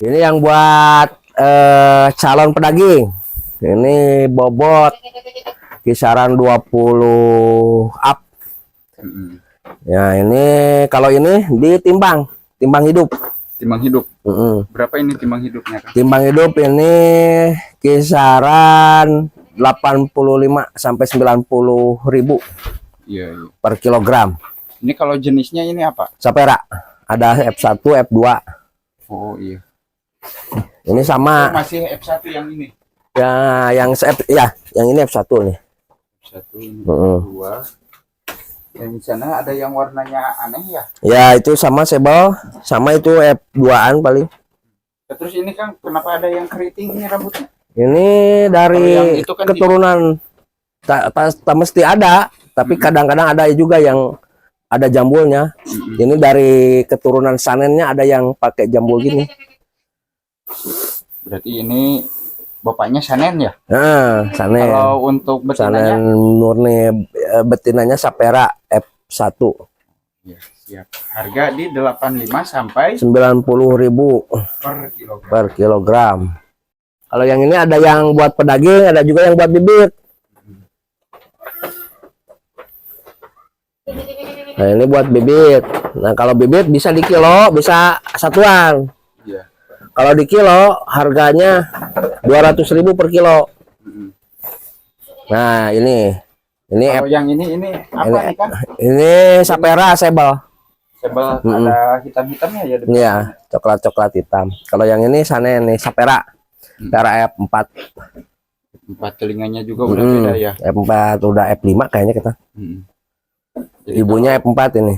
Ini yang buat calon pedaging. Ini bobot kisaran 20 up. Ya, ini kalau ini ditimbang, timbang hidup. Timbang hidup. Berapa ini timbang hidupnya, Kang? Timbang hidup ini kisaran 85 sampai 90.000 Iya. per kilogram. Ini kalau jenisnya ini apa? Sapera. Ada F1, F2. Oh iya. Ini sama. Oh, masih F1 yang ini. Ya, yang yang ini F1 nih. F1 ini F2. Yang di sana ada yang warnanya aneh ya? Ya, itu sama sebel, sama itu F2-an paling. Terus ini Kang, kenapa ada yang keriting ini rambutnya? Ini dari kan keturunan tak mesti ada, tapi kadang-kadang ada juga yang ada jambulnya. Ini dari keturunan sanennya ada yang pakai jambul gini. Berarti ini bapaknya sanen ya? Nah, sanen. Kalau untuk betinanya? Sanen murni, betinanya Sapera F1. Ya, siap. Harga di 85 sampai 90.000 per kilogram. Kalau yang ini ada yang buat pedaging, ada juga yang buat bibit. Nah, ini buat bibit. Nah, kalau bibit bisa di kilo, bisa satuan. Iya. Kalau di kilo harganya 200.000 per kilo. Nah, ini kalau yang ini apa nih Kang? Ini Sapera sebel. Sebel ada hitam-hitamnya ya? Iya, coklat-coklat hitam. Kalau yang ini sanen nih Sapera. Sapera F4. 4 telinganya juga udah beda ya? F4 udah F5 kayaknya kita. Jadi ibunya F4 ini.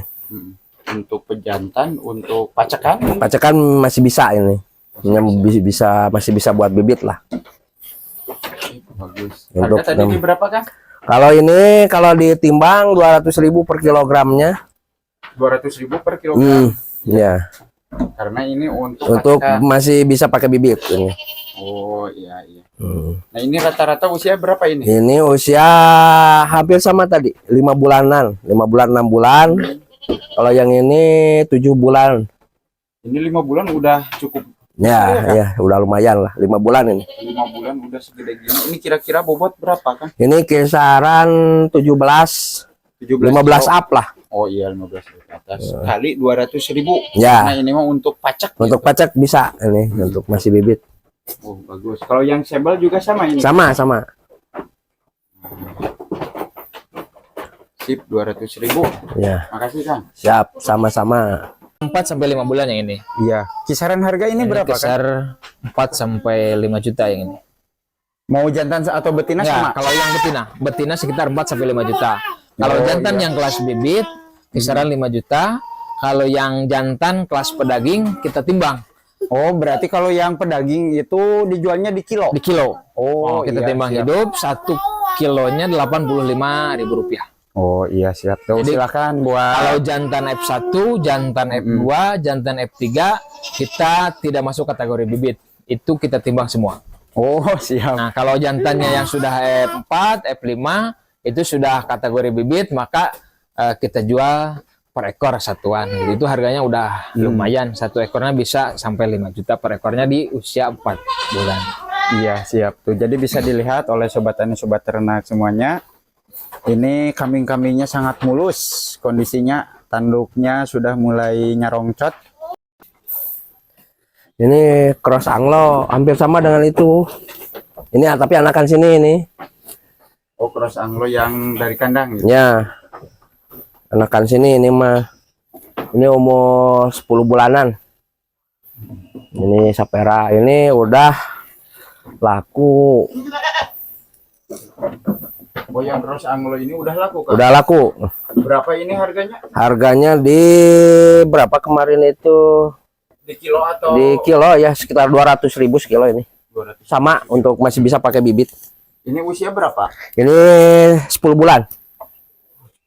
Untuk pejantan, untuk pacekan? Pacekan masih bisa ini. Masih bisa buat bibit lah. Bagus. Untuk Harga tadi di berapa Kang? Kalau ini kalau ditimbang 200.000 per kilogramnya. 200.000 per kilogram. Ya. Karena ini untuk pacekan. Masih bisa pakai bibit ini. Oh iya. Nah, ini rata-rata usia berapa ini? Ini usia hampir sama tadi, 5 bulanan, 5 bulan 6 bulan. Kalau yang ini 7 bulan. Ini 5 bulan udah cukup. Ya, udah lumayan lah, 5 bulan ini. 5 bulan udah segede gini. Ini kira-kira bobot berapa Kan? Ini kisaran 15 up lah. Oh iya, 15 ke atas. Kali 200.000. Ya. Nah, ini mah untuk pacak. Untuk pacak bisa ini, untuk masih bibit. Oh, bagus. Kalau yang sebel juga sama ini? Sama. Sip, 200.000. Ya. Makasih Kang. Siap, sama-sama. 4 sampai 5 bulan yang ini. Iya. Kisaran harga ini berapa Kisar Kang? 4 sampai 5 juta yang ini. Mau jantan atau betina Ya, sama? kalau yang betina sekitar 4 sampai 5 juta. Kalau jantan yang kelas bibit kisaran 5 juta. Kalau yang jantan kelas pedaging kita timbang. Oh, berarti kalau yang pedaging itu dijualnya di kilo? Di kilo. Oh, kita iya, timbang siap. hidup 1 kilonya 85.000 rupiah. Oh iya, siap. Tuh, Jadi, silakan buat kalau jantan F1, jantan F2, jantan F3 kita tidak masuk kategori bibit. Itu kita timbang semua. Oh, siap. Nah, kalau jantannya yang sudah F4, F5 itu sudah kategori bibit, maka kita jual per ekor satuan. Itu harganya udah lumayan. Satu ekornya bisa sampai 5 juta per ekornya di usia 4 bulan. Iya, siap. Tuh, jadi bisa dilihat oleh sobat tani, sobat ternak semuanya. Ini kambing-kambingnya sangat mulus kondisinya, tanduknya sudah mulai nyarongcot. Ini cross Anglo, hampir sama dengan itu. Ini tapi anakan sini ini. Oh, cross Anglo yang dari kandang gitu. Ya. Anakan sini ini mah. Ini umur 10 bulanan. Ini Sapera, ini udah laku. Oh, yang cross Anglo ini udah laku Kang? Udah laku. Berapa ini harganya? Harganya di berapa kemarin itu? Di kilo atau? Di kilo ya, sekitar 200.000 sekilo ini. 200. Sama untuk masih bisa pakai bibit. Ini usia berapa? Ini 10 bulan.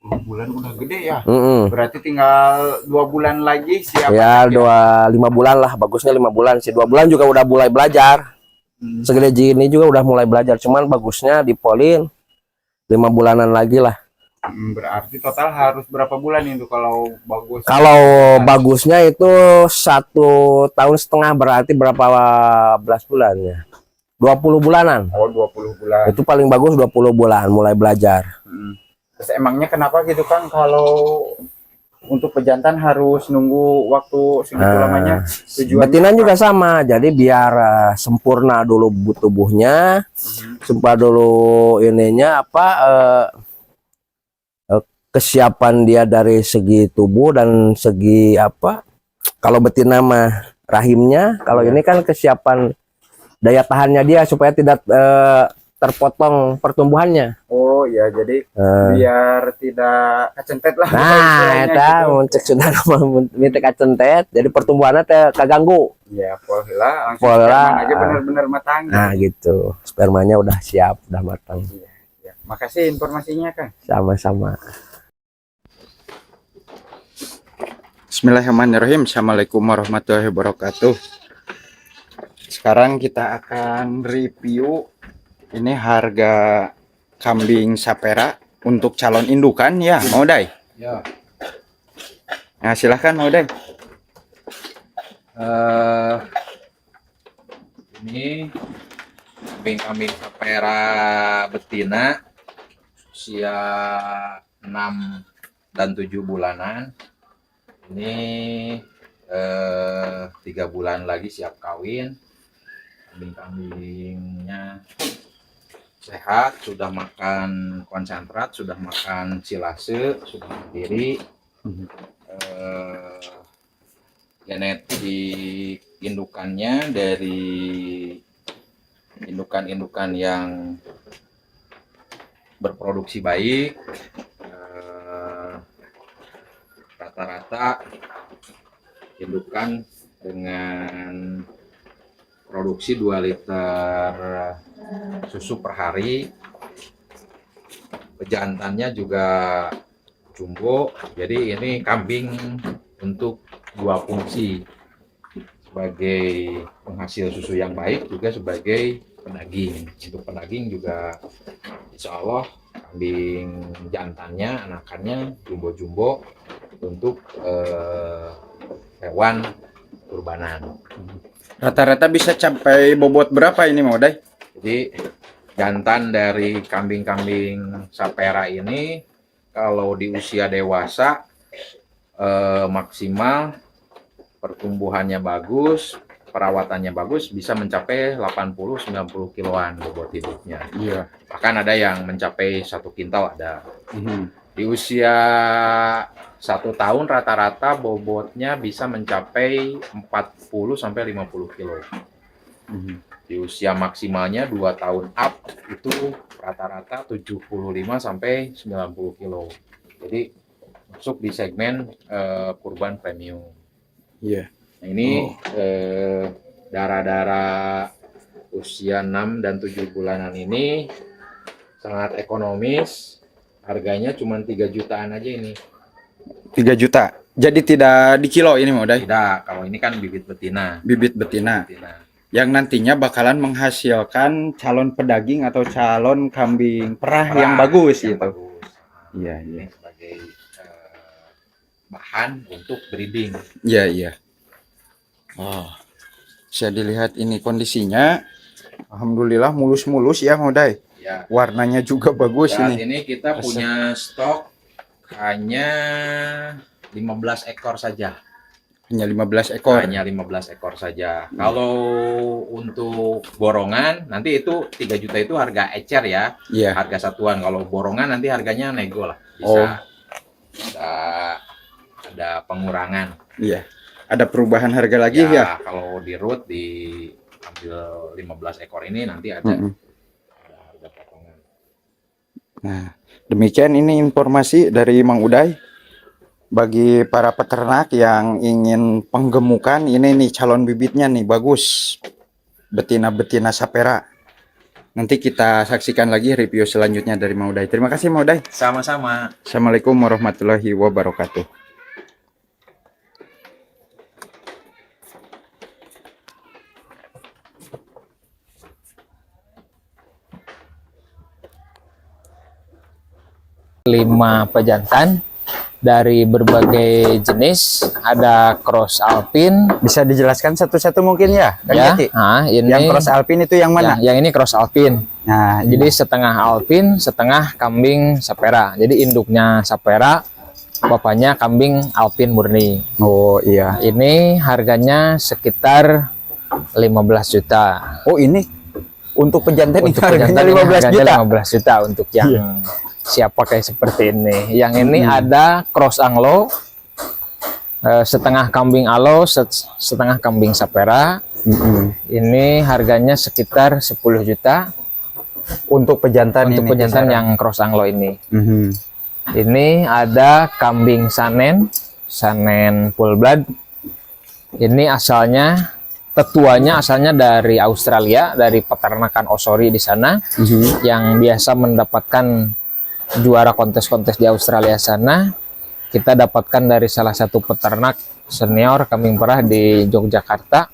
10 bulan udah gede ya. Berarti Berarti tinggal 2 bulan lagi siap. ya 5 bulan lah, bagusnya 5 bulan sih. 2 bulan juga udah mulai belajar. Segede gini juga udah mulai belajar, cuman bagusnya dipolin 5 bulanan lagi lah. Berarti total harus berapa bulan itu kalau bagus? Kalau bagusnya itu 1,5 tahun, berarti berapa belas bulannya? 20 bulanan. Oh, 20 bulan. Itu paling bagus 20 bulan mulai belajar. Terus emangnya kenapa gitu Kang kalau untuk pejantan harus nunggu waktu segitu lamanya? Tujuannya Betina apa? juga sama. Jadi biar sempurna dulu tubuhnya, sempurna dulu ininya apa kesiapan dia dari segi tubuh dan segi apa. Kalau betina mah rahimnya, kalau ini kan kesiapan daya tahannya dia supaya tidak terpotong pertumbuhannya. Oh ya, jadi biar tidak kecentet lah. Nah, eta muncul sudah minta kacentet, jadi pertumbuhannya teh kaganggu. Ya, pola langsung Pola, sperma aja benar-benar matang. Nah, gitu. Spermanya udah siap, udah matang. Ya. Makasih informasinya, Kang. Sama-sama. Bismillahirrahmanirrahim. Assalamualaikum warahmatullahi wabarakatuh. Sekarang kita akan review ini harga kambing sapera untuk calon indukan ya, Maudai. Ya. Nah, silahkan Maudai. Ini kambing-kambing sapera betina usia 6 dan 7 bulanan. Ini 3 bulan lagi siap kawin. Kambing-kambingnya sehat, sudah makan konsentrat, sudah makan silase, sudah berdiri. Genetik indukannya dari indukan-indukan yang berproduksi baik. Rata-rata indukan dengan produksi 2 liter susu per hari. Pejantannya juga jumbo, jadi ini kambing untuk 2 fungsi, sebagai penghasil susu yang baik juga sebagai pedaging. Untuk pedaging juga insya Allah kambing jantannya, anakannya jumbo-jumbo untuk hewan kurbanan. Rata-rata bisa sampai bobot berapa ini Maudai? Jadi jantan dari kambing-kambing sapera ini kalau di usia dewasa maksimal pertumbuhannya bagus, perawatannya bagus, bisa mencapai 80-90 kiloan bobot hidupnya. Iya. Bahkan ada yang mencapai 1 kintal ada. Di usia 1 tahun rata-rata bobotnya bisa mencapai 40-50 kilo. Di usia maksimalnya 2 tahun up itu rata-rata 75-90 kilo. Jadi masuk di segmen kurban premium. Iya. Nah, ini darah-darah usia 6 dan 7 bulanan ini sangat ekonomis. Harganya cuma 3 jutaan aja ini. 3 juta. Jadi tidak di kilo ini Maudai? Tidak, kalau ini kan bibit betina. Bibit betina. Yang nantinya bakalan menghasilkan calon pedaging atau calon kambing perah yang bagus gitu. Iya, iya. Sebagai bahan untuk breeding. Iya, iya. Oh. Bisa dilihat ini kondisinya. Alhamdulillah mulus-mulus ya Maudai. Ya. Warnanya juga bagus Saat ini. ini kita punya stok hanya 15 ekor saja. Hanya 15 ekor. Hanya 15 ekor saja. Kalau untuk borongan nanti itu 3 juta itu harga ecer ya. Iya. Harga satuan. Kalau borongan nanti harganya nego lah. Bisa. Ada pengurangan. Iya. Ada perubahan harga lagi ya? Kalau di root diambil 15 ekor ini nanti ada harga potongan. Nah, demikian ini informasi dari Mang Uday. Bagi para peternak yang ingin penggemukan, ini nih calon bibitnya nih bagus. Betina-betina sapera. Nanti kita saksikan lagi review selanjutnya dari Mang Uday. Terima kasih Mang Uday. Sama-sama. Assalamualaikum warahmatullahi wabarakatuh. 5 pejantan dari berbagai jenis. Ada cross alpin. Bisa dijelaskan satu-satu mungkin ya, Kang Ya, Jaki? ini Yang cross alpin itu yang mana? yang ini cross alpin. Nah, Jadi setengah alpin, setengah kambing sapera. Jadi induknya sapera, bapaknya kambing alpin murni. oh iya. Ini harganya sekitar 15 juta. Oh ini untuk pejantan Untuk itu harganya pejantan ini 15 harganya juta. 15 juta untuk yang siap pakai seperti ini. Yang ini ada cross anglo, setengah kambing alo, setengah kambing sapera. Ini harganya sekitar 10 juta Untuk pejantan untuk ini pejantan kisaran. yang cross anglo ini. Mhm. Ini ada kambing sanen, sanen full blood. Ini asalnya, tetuanya asalnya dari Australia, dari peternakan Osori di sana, yang biasa mendapatkan juara kontes-kontes di Australia sana. Kita dapatkan dari salah satu peternak senior kambing perah di Yogyakarta.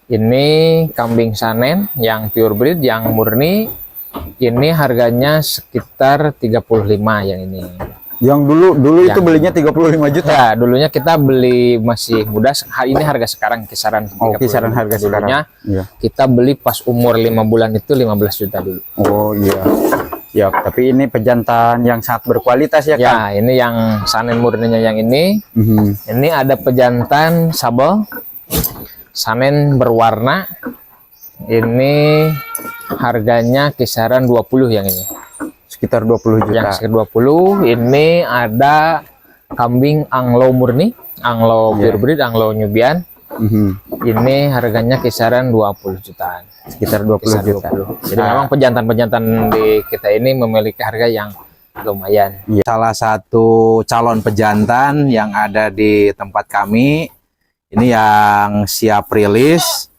Ini kambing sanen yang pure breed, yang murni. Ini harganya sekitar 35 yang ini. Yang dulu itu Yang- belinya 35 juta. Ya, dulunya kita beli masih muda. Ini harga sekarang kisaran Oh, 35. kisaran harga Dulunya sekarang. Iya. kita beli pas umur 5 bulan itu 15 juta dulu. Oh iya. Ya, tapi ini pejantan yang sangat berkualitas ya, Kang. Ya, ini yang sanen murninya yang ini. Mhm. Ini ada pejantan sabel, sanen berwarna. Ini harganya kisaran 20 yang ini. Sekitar 20 juta. Yang sekitar 20. Ini ada kambing anglo murni, anglo pure breed, anglo Nubian. Mhm. Ini harganya kisaran 20 jutaan. Sekitar 20 Kisaran juta. 20. Jadi Nah, memang pejantan-pejantan di kita ini memiliki harga yang lumayan. Salah satu calon pejantan yang ada di tempat kami ini yang siap rilis.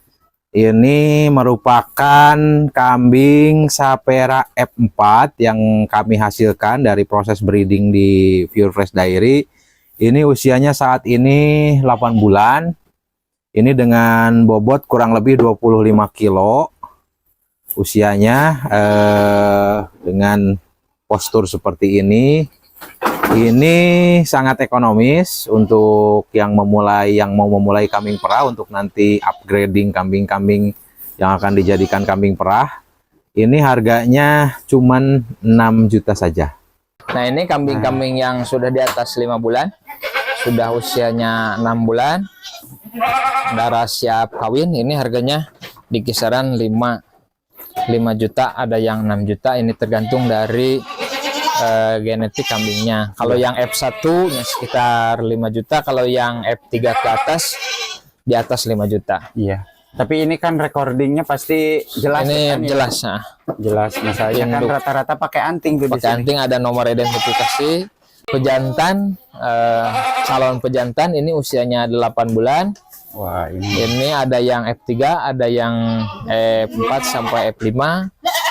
Ini merupakan kambing sapera F4 yang kami hasilkan dari proses breeding di Pure Fresh Dairy. Ini usianya saat ini 8 bulan. Ini dengan bobot kurang lebih 25 kilo usianya, dengan postur seperti ini. Ini sangat ekonomis untuk yang mau memulai kambing perah, untuk nanti upgrading kambing-kambing yang akan dijadikan kambing perah. Ini harganya cuman 6 juta saja. Nah, ini kambing-kambing yang sudah di atas 5 bulan. Sudah usianya 6 bulan. Darah siap kawin. Ini harganya di kisaran 5 juta, ada yang 6 juta. Ini tergantung dari genetik kambingnya. Kalau yang F1 nya sekitar 5 juta, kalau yang F3 ke atas di atas 5 juta. Iya. Tapi ini kan recordingnya pasti jelas. Ini kan, ya? jelas. Nah, Jelas. Misalnya kan Induk. rata-rata pakai anting tuh di pakai sini. anting, ada nomor identifikasi. Pejantan, calon pejantan ini usianya 8 bulan. Wah, ini. Ini ada yang F3, ada yang F4 sampai F5.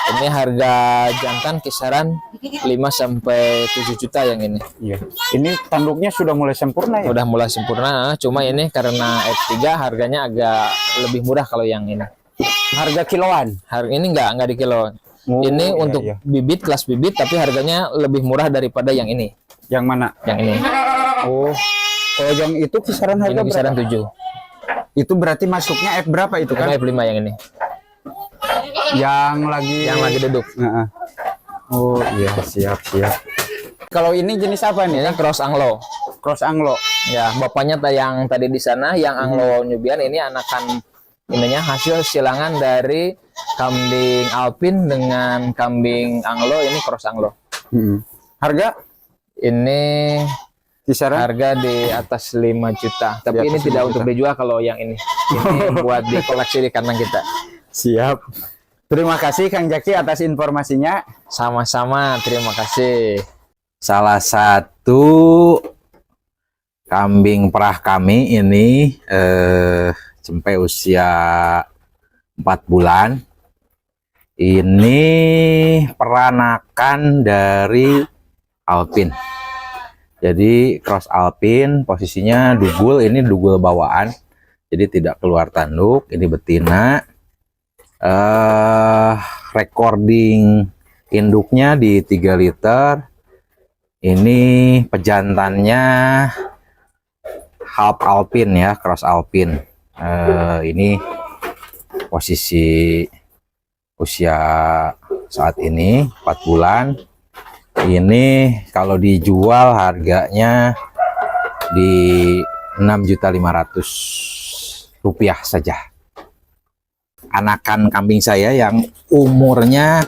Ini harga jantan kisaran 5 sampai 7 juta yang ini. Iya. Ini tanduknya sudah mulai sempurna ya? Udah mulai sempurna, cuma ini karena F3 harganya agak lebih murah kalau yang ini. Harga kiloan. Harga ini enggak di kilo. Oh, Ini iya, untuk iya. bibit, kelas bibit, tapi harganya lebih murah daripada yang ini. Yang mana? Yang ini. Oh. Kalau yang itu kisaran harga Ini kisaran berapa? 7. Itu berarti masuknya F berapa itu kan? Karena F5 yang ini. Yang lagi duduk. Heeh. Oh iya, siap. Kalau ini jenis apa nih? Ini cross Anglo. Cross Anglo. Ya, bapaknya yang tadi di sana, yang Anglo Nubian, ini anakan ininya hasil silangan dari kambing Alpin dengan kambing Anglo, ini cross Anglo. Harga Ini kisaran harga di atas 5 juta. Tapi Di ini atas tidak 5 untuk juta. dijual kalau yang ini. Ini buat dikoleksi di kandang kita. siap. Terima kasih Kang Jaki atas informasinya. Sama-sama, terima kasih. Salah satu kambing perah kami ini sampai usia 4 bulan. Ini peranakan dari Alpin. Jadi cross Alpin, posisinya dugul, ini dugul bawaan. Jadi tidak keluar tanduk, ini betina. Recording induknya di 3 liter. Ini pejantannya half alpin ya, cross alpin. Ini posisi usia saat ini 4 bulan. Ini kalau dijual harganya di 6.500.000 rupiah saja. Anakan kambing saya yang umurnya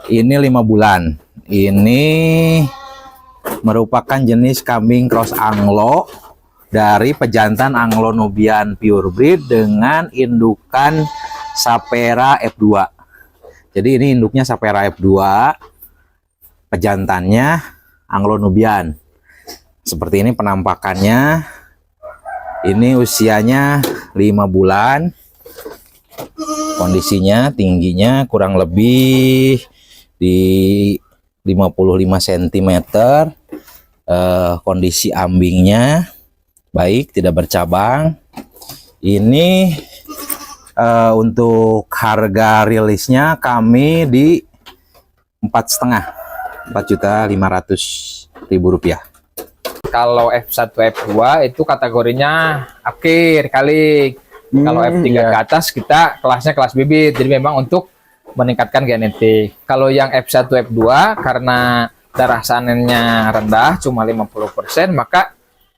ini 5 bulan. Ini merupakan jenis kambing cross Anglo dari pejantan Anglo Nubian purebred dengan indukan Sapera F2. Jadi ini induknya Sapera F2, pejantannya Anglo Nubian. Seperti ini penampakannya. Ini usianya 5 bulan. Kondisinya, tingginya kurang lebih di 55 cm. Kondisi ambingnya baik, tidak bercabang. Ini untuk harga rilisnya kami di 4.500.000 rupiah. Kalau F1 F2 itu kategorinya akhir kali. Kalau F3 ke atas kita kelasnya kelas bibit. Jadi memang untuk meningkatkan genetik. Kalau yang F1 F2 karena darah sanennya rendah cuma 50%, maka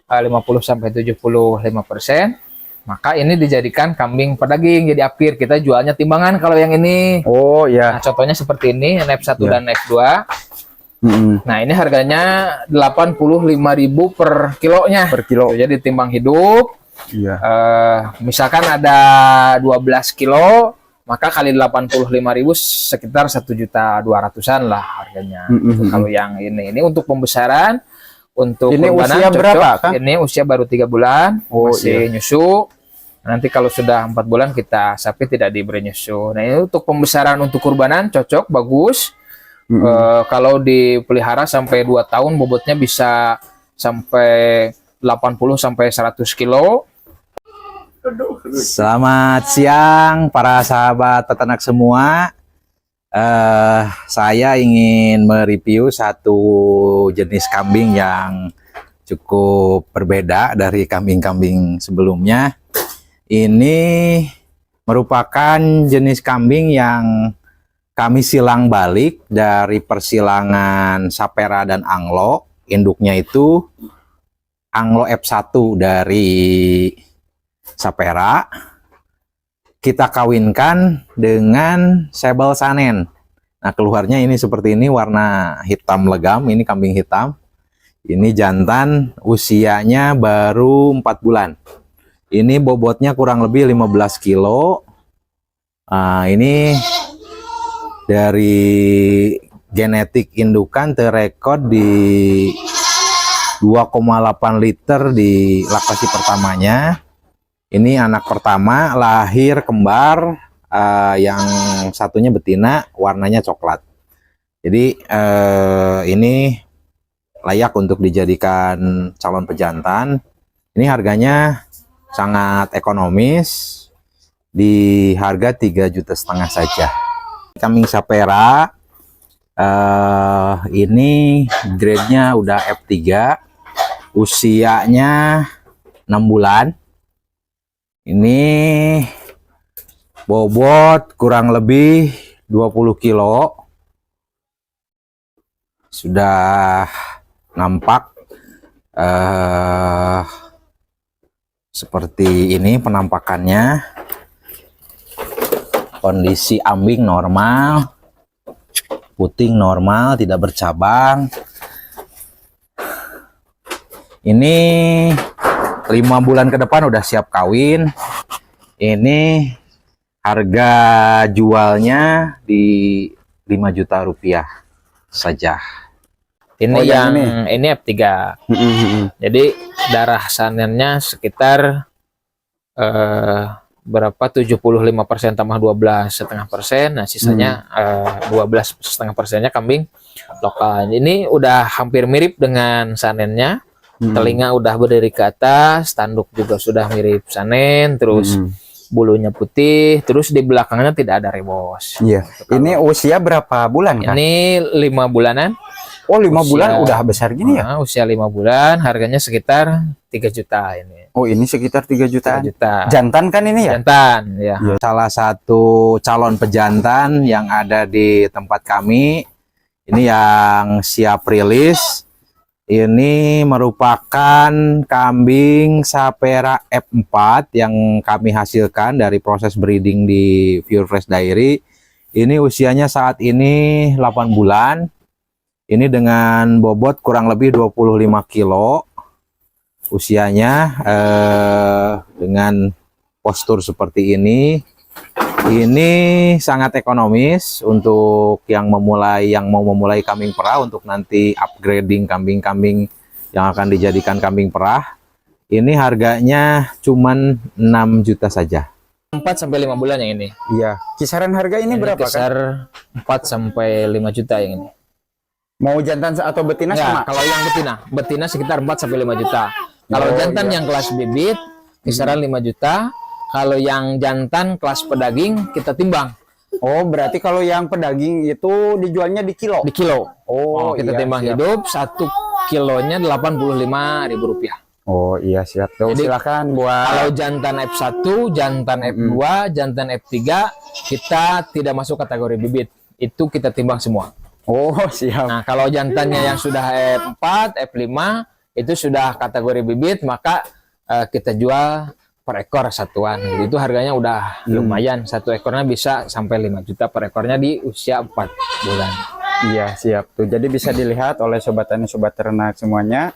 50 sampai 75%, maka ini dijadikan kambing pedaging. Jadi akhir kita jualnya timbangan kalau yang ini. Oh Nah, ya. contohnya seperti ini F1 Ya. dan F2. Nah, ini harganya 85.000 per kilonya. Per kilo. Jadi timbang hidup. Iya. Misalkan ada 12 kilo, maka kali 85.000 sekitar 1.200.000-an lah harganya. Kalau yang ini untuk pembesaran, untuk Ini kurbanan usia cocok. berapa, Kang? Ini usia baru 3 bulan, Oh, masih nyusu. Nanti kalau sudah 4 bulan kita sapi tidak diberi nyusu. Nah, ini untuk pembesaran untuk kurbanan cocok, bagus. Kalau dipelihara sampai 2 tahun bobotnya bisa sampai 80 sampai 100 kilo. Selamat siang para sahabat peternak semua. Saya ingin mereview satu jenis kambing yang cukup berbeda dari kambing-kambing sebelumnya. Ini merupakan jenis kambing yang kami silang balik dari persilangan Sapera dan Anglo. Induknya itu Anglo F1 dari Sapera. Kita kawinkan dengan Sebel Sanen. Nah, keluarnya ini seperti ini, warna hitam legam. Ini kambing hitam. Ini jantan, usianya baru 4 bulan. Ini bobotnya kurang lebih 15 kilo. Nah, ini dari genetik indukan terrekod di 2,8 liter di laktasi pertamanya. Ini anak pertama, lahir kembar, yang satunya betina, warnanya coklat. Jadi ini layak untuk dijadikan calon pejantan. Ini harganya sangat ekonomis, di harga 3,5 juta saja. Kambing Sapera ini grade-nya udah F3, usianya 6 bulan. Ini bobot kurang lebih 20 kilo. Sudah nampak seperti ini penampakannya. Kondisi ambing normal, puting normal, tidak bercabang. Ini 5 bulan ke depan udah siap kawin. Ini harga jualnya di 5 juta rupiah saja. Ini Oh, yang ini F3. Jadi darah sanennya sekitar berapa 75% tambah 12,5%. Nah, sisanya 12,5%-nya kambing lokal. Ini udah hampir mirip dengan sanennya. Telinga udah berdiri ke atas, tanduk juga sudah mirip sanen, terus bulunya putih, terus di belakangnya tidak ada rebos. Iya. Ini usia berapa bulan, Kang? Ini 5 bulanan. Oh, 5 Usia- bulan udah besar gini ya? Nah, usia 5 bulan, harganya sekitar 3 juta ini. Oh, ini sekitar 3 3 jutaan. juta. Jantan kan ini ya? Jantan, ya. Salah satu calon pejantan yang ada di tempat kami, ini yang siap rilis. Ini merupakan kambing Sapera F4 yang kami hasilkan dari proses breeding di Pure Fresh Dairy. Ini usianya saat ini 8 bulan. Ini dengan bobot kurang lebih 25 kilo. Usianya dengan postur seperti ini. Ini sangat ekonomis untuk yang mau memulai kambing perah, untuk nanti upgrading kambing-kambing yang akan dijadikan kambing perah. Ini harganya cuman 6 juta saja. 4 sampai 5 bulan yang ini. Iya. Kisaran harga ini berapa kan? Kisar 4 sampai 5 juta yang ini. Mau jantan atau betina Ya, sama? kalau yang betina sekitar 4 sampai 5 juta. Kalau Oh, jantan iya. yang kelas bibit kisaran 5 juta. Kalau yang jantan kelas pedaging kita timbang Oh, berarti kalau yang pedaging itu dijualnya di kilo. di kilo. Oh, Kita iya, timbang siap. hidup 1 kilonya 85.000 rupiah. Oh, iya siap. Tuh, Jadi, silakan buat Kalau jantan F1, jantan F2, jantan F3 kita tidak masuk kategori bibit. Itu kita timbang semua. Oh, siap. Nah, kalau jantannya yang sudah F4, F5 itu sudah kategori bibit, maka kita jual per ekor satuan. Itu harganya udah lumayan. Satu ekornya bisa sampai 5 juta per ekornya di usia 4 bulan. Iya, siap. Tuh, jadi bisa dilihat oleh sobat tani, sobat ternak semuanya.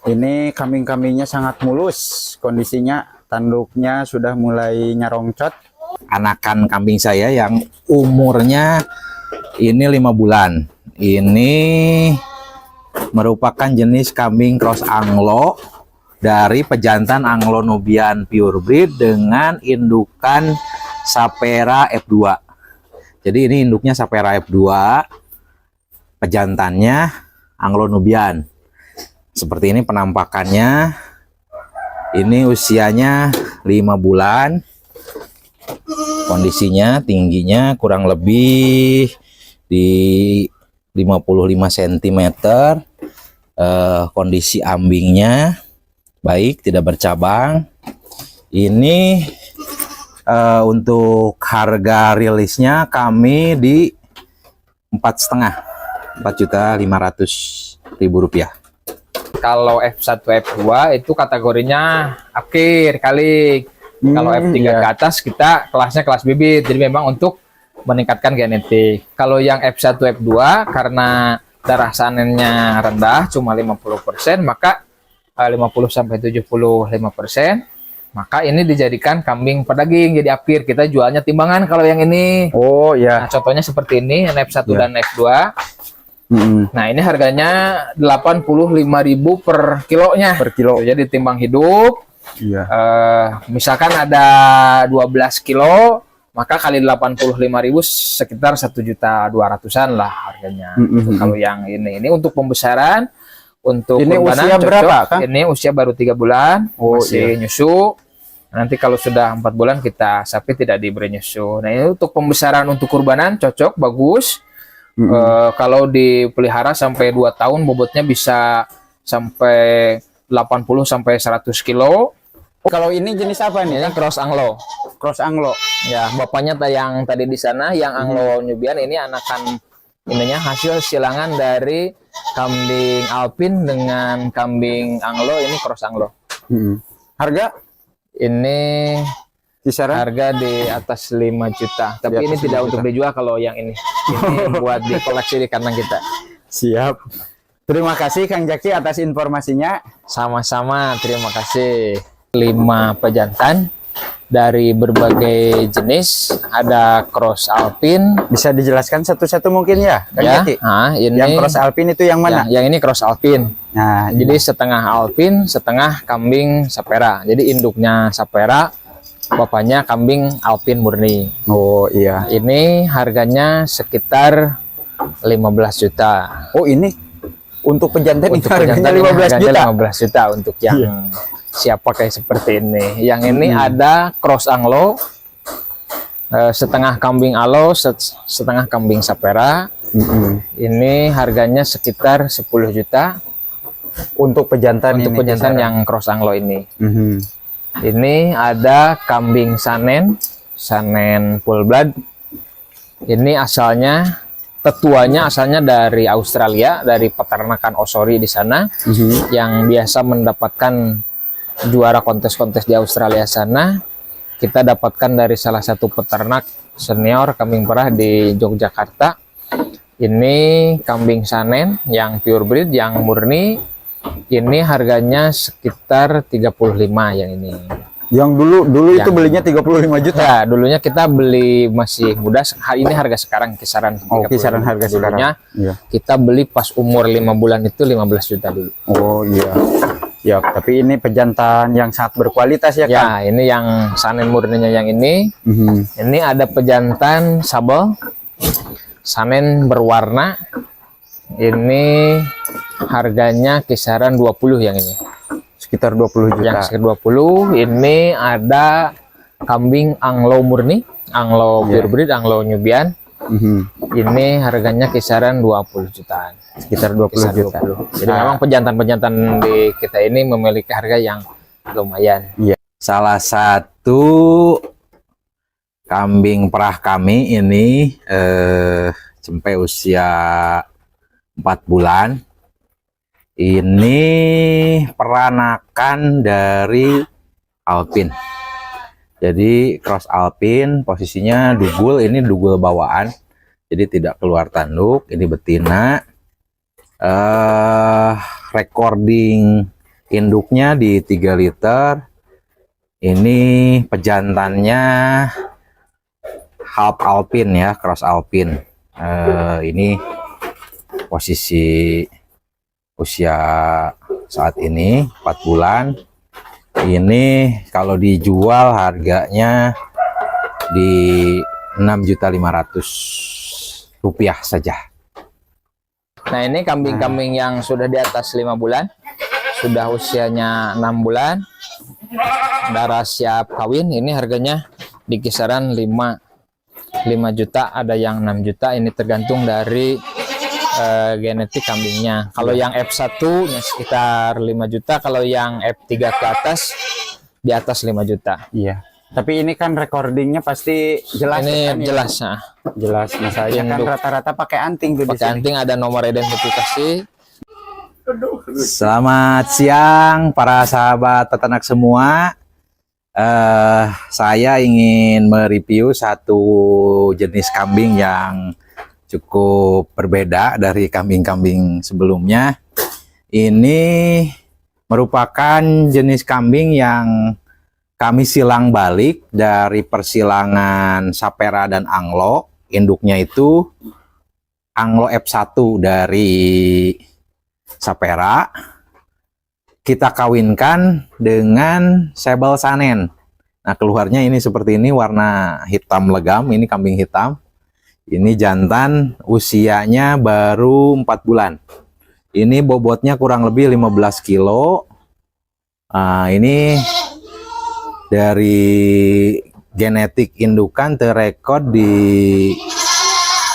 Ini kambing-kambingnya sangat mulus kondisinya, tanduknya sudah mulai nyarongcot. Anakan kambing saya yang umurnya ini 5 bulan. Ini merupakan jenis kambing cross Anglo dari pejantan Anglo Nubian Pure Breed dengan indukan Sapera F2. Jadi ini induknya Sapera F2, pejantannya Anglo Nubian. Seperti ini penampakannya. Ini usianya 5 bulan. Kondisinya, tingginya kurang lebih di 55 cm. Kondisi ambingnya baik, tidak bercabang. Ini untuk harga rilisnya kami di 4.500.000 rupiah. Kalau F1, F2 itu kategorinya akhir kali. Kalau F3 iya. ke atas kita kelasnya kelas bibit. Jadi memang untuk meningkatkan genetik. Kalau yang F1, F2 karena darah sanennya rendah cuma 50%, maka 50 sampai 75%, maka ini dijadikan kambing pedaging. Jadi akhir kita jualnya timbangan kalau yang ini. Oh, Nah, iya. contohnya seperti ini, yang F1 Ya. dan F2. Mm-mm. Nah, ini harganya 85.000 per kilonya. Per kilo. Jadi timbang hidup. Iya. Misalkan ada 12 kilo, maka kali 85.000 sekitar 1.200.000-an lah harganya. Mm-mm. Kalau yang ini untuk pembesaran, untuk Ini kurbanan usia cocok. berapa, Kang? Ini usia baru 3 bulan, Oh, masih nyusu. Nanti kalau sudah 4 bulan kita sapi tidak diberi nyusu. Nah, ini untuk pembesaran untuk kurbanan cocok, bagus. Kalau dipelihara sampai 2 tahun bobotnya bisa sampai 80 sampai 100 kilo. Kalau ini jenis apa nih? Ini cross Anglo. Cross Anglo. Ya, bapaknya yang tadi di sana yang Anglo Nubian, ini anakan ininya hasil silangan dari kambing Alpin dengan kambing Anglo, ini cross Anglo. Harga Ini kisaran? harga di atas 5 juta. Tapi Di ini atas tidak 5 untuk juta. dijual kalau yang ini. Ini buat dikoleksi di kandang kita. Siap. Terima kasih Kang Jaki atas informasinya. Sama-sama, terima kasih. 5 pejantan dari berbagai jenis, ada cross Alpin. Bisa dijelaskan satu-satu mungkin ya, Kang Ya, Jaki? ini Yang cross Alpin itu yang mana? yang ini cross Alpin. Nah, Jadi setengah Alpin, setengah kambing Sapera. Jadi induknya Sapera, bapaknya kambing Alpin murni. oh iya. Ini harganya sekitar 15 juta. Oh ini untuk pejantan Untuk itu harganya pejantan ini 15 harganya juta. 15 juta untuk yang siap pakai seperti ini. Yang ini ada cross Anglo, setengah kambing Alo, setengah kambing Sapera. Ini harganya sekitar 10 juta Untuk pejantan untuk ini pejantan kisaran. yang cross Anglo ini. Mhm. Ini ada kambing Sanen, Sanen full blood. Ini asalnya, tetuanya asalnya dari Australia, dari peternakan Osori di sana, yang biasa mendapatkan juara kontes-kontes di Australia sana. Kita dapatkan dari salah satu peternak senior kambing perah di Yogyakarta. Ini kambing Sanen yang pure breed, yang murni. Ini harganya sekitar 35 yang ini. Yang dulu itu Yang- belinya 35 juta. Ya, dulunya kita beli masih muda. Ini harga sekarang kisaran Oh, 35. kisaran harga Dulunya sekarang. Iya. kita beli pas umur 5 bulan itu 15 juta dulu. Oh iya. Ya, tapi ini pejantan yang sangat berkualitas ya, Kang? Ya, ini yang Sanen murninya yang ini. Mhm. Ini ada pejantan sabel, Sanen berwarna. Ini harganya kisaran 20 yang ini. Sekitar 20 juta. Yang sekitar 20. Ini ada kambing Anglo murni, Anglo pure breed, Anglo Nubian. Mhm. Ini harganya kisaran 20 jutaan. Sekitar 20 Kisar juta. 20. Jadi Nah. memang pejantan-pejantan di kita ini memiliki harga yang lumayan. Salah satu kambing perah kami ini sampai usia 4 bulan. Ini peranakan dari Alpin. Jadi cross Alpin, posisinya dugul, ini dugul bawaan. Jadi tidak keluar tanduk, ini betina. Recording induknya di 3 liter. Ini pejantannya half Alpin ya, cross Alpin. Ini posisi usia saat ini 4 bulan. Ini kalau dijual harganya di 6.500.000 rupiah saja. Nah, ini kambing-kambing yang sudah di atas 5 bulan, sudah usianya 6 bulan, darah siap kawin. Ini harganya di kisaran 5 juta, ada yang 6 juta. Ini tergantung dari genetik kambingnya. Kalau yang F1 nya sekitar 5 juta, kalau yang F3 ke atas di atas 5 juta. Iya. Tapi ini kan recordingnya pasti jelas. Ini kan, ya? jelas, nah. Jelas. Misalnya kan Induk. rata-rata pakai anting tuh di Pakai sini. anting, ada nomor identifikasi. Selamat siang para sahabat peternak semua. Saya ingin mereview satu jenis kambing yang cukup berbeda dari kambing-kambing sebelumnya. Ini merupakan jenis kambing yang kami silang balik dari persilangan Sapera dan Anglo. Induknya itu Anglo F1 dari Sapera. Kita kawinkan dengan Sebel Sanen. Nah, keluarnya ini seperti ini, warna hitam legam. Ini kambing hitam. Ini jantan, usianya baru 4 bulan. Ini bobotnya kurang lebih 15 kilo. Ini dari genetik indukan terrekod di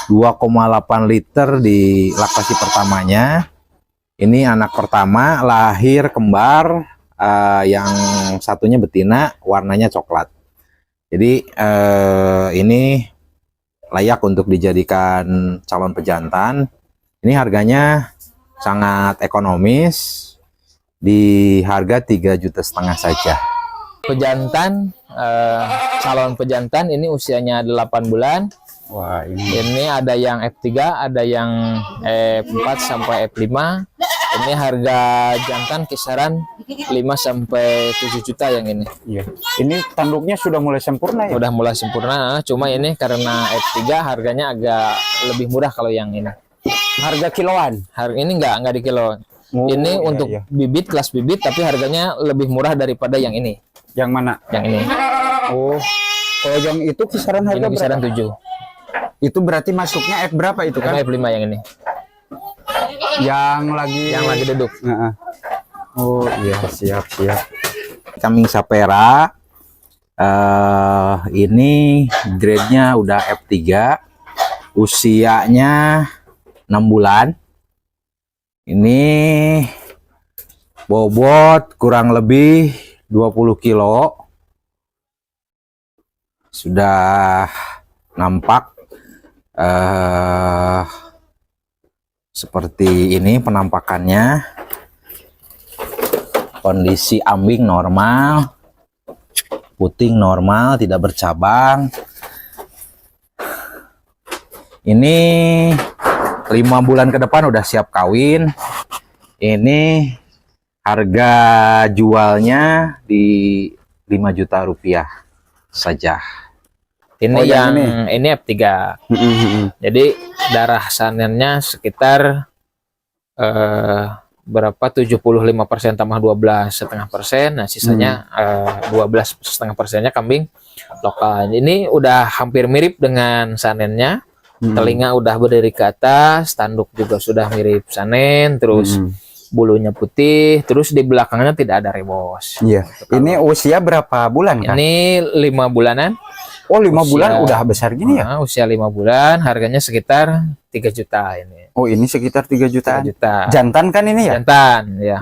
2,8 liter di laktasi pertamanya. Ini anak pertama, lahir kembar, yang satunya betina, warnanya coklat. Jadi ini layak untuk dijadikan calon pejantan. Ini harganya sangat ekonomis, di harga 3,5 juta saja. Pejantan, calon pejantan ini usianya 8 bulan. Wah, ini Ini ada yang F3, ada yang F4 sampai F5. Ini harga jantan kisaran 5 sampai 7 juta yang ini. iya. Ini tanduknya sudah mulai sempurna ya? Udah mulai sempurna, cuma ini karena F3 harganya agak lebih murah kalau yang ini. Harga kiloan. Harga ini enggak di kilo. Oh, Ini iya, untuk iya. bibit, kelas bibit, tapi harganya lebih murah daripada yang ini. Yang mana? Yang ini. Oh, kalau yang itu kisaran harga Ini kisaran berapa? 7. Itu berarti masuknya F berapa itu kan? F5 yang ini. Yang lagi duduk. Heeh. Oh iya, siap. Kambing Sapera, ini grade-nya udah F3, usianya 6 bulan. Ini bobot kurang lebih 20 kilo. Sudah nampak seperti ini penampakannya. Kondisi ambing normal, puting normal, tidak bercabang. Ini 5 bulan ke depan udah siap kawin. Ini harga jualnya di 5 juta rupiah saja. Ini Oh, yang yang ini F3. Jadi darah sanennya sekitar berapa 75% tambah 12,5%. Nah, sisanya 12,5%-nya kambing lokal. Ini udah hampir mirip dengan sanennya. Telinga udah berdiri ke atas, tanduk juga sudah mirip sanen, terus bulunya putih, terus di belakangnya tidak ada rebos. Iya. Ini usia berapa bulan kan? Ini 5 bulanan. Oh, 5 usia- bulan udah besar gini ya? Usia 5 bulan, harganya sekitar 3 juta ini. Oh, ini sekitar 3 jutaan. 3 juta. Jantan kan ini ya? Jantan, ya.